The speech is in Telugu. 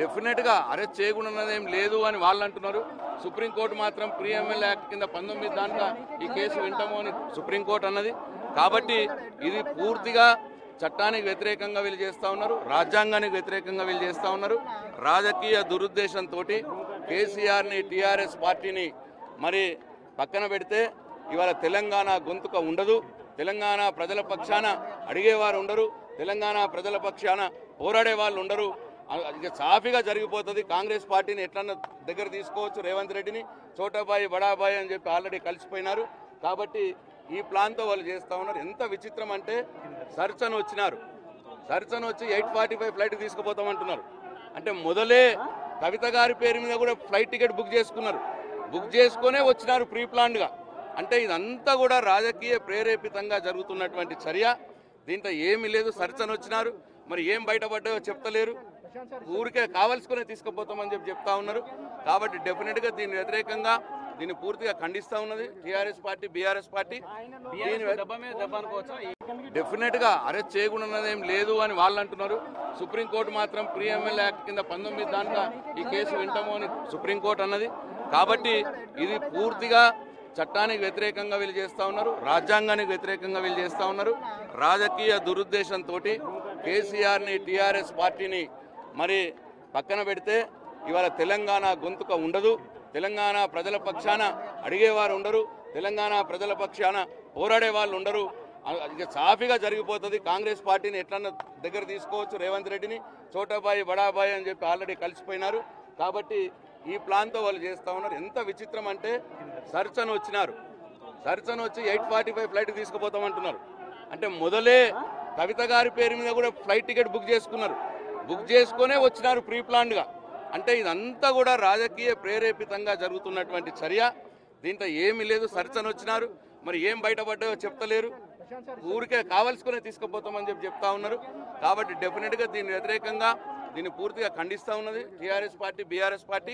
డెఫినెట్ గా అరెస్ట్ చేయకుండానేం లేదు అని వాళ్ళు అంటున్నారు. సుప్రీంకోర్టు మాత్రం ప్రీ ఎమ్మెల్యే యాక్ట్ కింద 19 దాంట్లో ఈ కేసు వింటాము అని సుప్రీంకోర్టు అన్నది. కాబట్టి ఇది పూర్తిగా చట్టానికి వ్యతిరేకంగా వీళ్ళు చేస్తూ ఉన్నారు, రాజ్యాంగానికి వ్యతిరేకంగా వీళ్ళు చేస్తూ ఉన్నారు. రాజకీయ దురుద్దేశంతో కేసీఆర్ని టీఆర్ఎస్ పార్టీని మరి పక్కన పెడితే ఇవాళ తెలంగాణ గొంతుక ఉండదు, తెలంగాణ ప్రజల పక్షాన అడిగేవారు ఉండరు, తెలంగాణ ప్రజల పక్షాన పోరాడే వాళ్ళు ఉండరు. ఇక సాఫీగా జరిగిపోతుంది. కాంగ్రెస్ పార్టీని ఎట్లన్నా దగ్గర తీసుకోవచ్చు. రేవంత్ రెడ్డిని చోటాబాయి బడాబాయి అని చెప్పి ఆల్రెడీ కలిసిపోయినారు. కాబట్టి ఈ ప్లాన్తో వాళ్ళు చేస్తూ ఉన్నారు. ఎంత విచిత్రం అంటే సర్చన్ వచ్చినారు, సర్చన్ వచ్చి 8:45 ఫ్లైట్ తీసుకుపోతామంటున్నారు. అంటే మొదలే కవిత గారి పేరు మీద కూడా ఫ్లైట్ టికెట్ బుక్ చేసుకున్నారు, బుక్ చేసుకునే వచ్చినారు ప్రీ ప్లాన్డ్గా. అంటే ఇదంతా కూడా రాజకీయ ప్రేరేపితంగా జరుగుతున్నటువంటి చర్య. దీంట్లో ఏమీ లేదు. సర్చన్ వచ్చినారు, మరి ఏం బయటపడ్డాయో చెప్తలేరు, ఊరికే కావాల్సుకునే తీసుకుపోతామని చెప్పి చెప్తా ఉన్నారు. కాబట్టి డెఫినెట్గా దీని వ్యతిరేకంగా దీన్ని పూర్తిగా ఖండిస్తూ ఉన్నది TRS party, BRS party. Definite గా అరెస్ట్ చేయకుండానేం లేదు అని వాళ్ళు అంటున్నారు. సుప్రీంకోర్టు మాత్రం ప్రీ ఎమ్మెల్యే యాక్ట్ కింద 19 దాంట్లో ఈ కేసు వింటాము అని సుప్రీంకోర్టు అన్నది. కాబట్టి ఇది పూర్తిగా చట్టానికి వ్యతిరేకంగా వీళ్ళు చేస్తూ ఉన్నారు, రాజ్యాంగానికి వ్యతిరేకంగా వీళ్ళు చేస్తూ ఉన్నారు. రాజకీయ దురుద్దేశంతో కేసీఆర్ని టీఆర్ఎస్ పార్టీని మరి పక్కన పెడితే ఇవాళ తెలంగాణ గొంతుక ఉండదు, తెలంగాణ ప్రజల పక్షాన అడిగేవారు ఉండరు, తెలంగాణ ప్రజల పక్షాన పోరాడే వాళ్ళు ఉండరు. ఇక సాఫీగా జరిగిపోతుంది. కాంగ్రెస్ పార్టీని ఎట్లన్నా దగ్గర తీసుకోవచ్చు. రేవంత్ రెడ్డిని చోటాబాయి బడాబాయి అని చెప్పి ఆల్రెడీ కలిసిపోయినారు. కాబట్టి ఈ ప్లాన్తో వాళ్ళు చేస్తూ ఉన్నారు. ఎంత విచిత్రం అంటే సర్చన్ వచ్చినారు, సర్చన్ వచ్చి 8:45 ఫ్లైట్ తీసుకుపోతామంటున్నారు. అంటే మొదలే కవిత గారి పేరు మీద కూడా ఫ్లైట్ టికెట్ బుక్ చేసుకున్నారు, బుక్ చేసుకునే వచ్చినారు ప్రీ ప్లాన్డ్గా. అంటే ఇదంతా కూడా రాజకీయ ప్రేరేపితంగా జరుగుతున్నటువంటి చర్య. దీంట్లో ఏమీ లేదు. సర్చన్ వచ్చినారు, మరి ఏం బయటపడ్డాయో చెప్తలేరు, ఊరికే కావాల్సుకునే తీసుకుపోతామని చెప్పి చెప్తా ఉన్నారు. కాబట్టి డెఫినెట్గా దీని వ్యతిరేకంగా దీన్ని పూర్తిగా ఖండిస్తూ ఉన్నది టీఆర్ఎస్ పార్టీ, బీఆర్ఎస్ పార్టీ.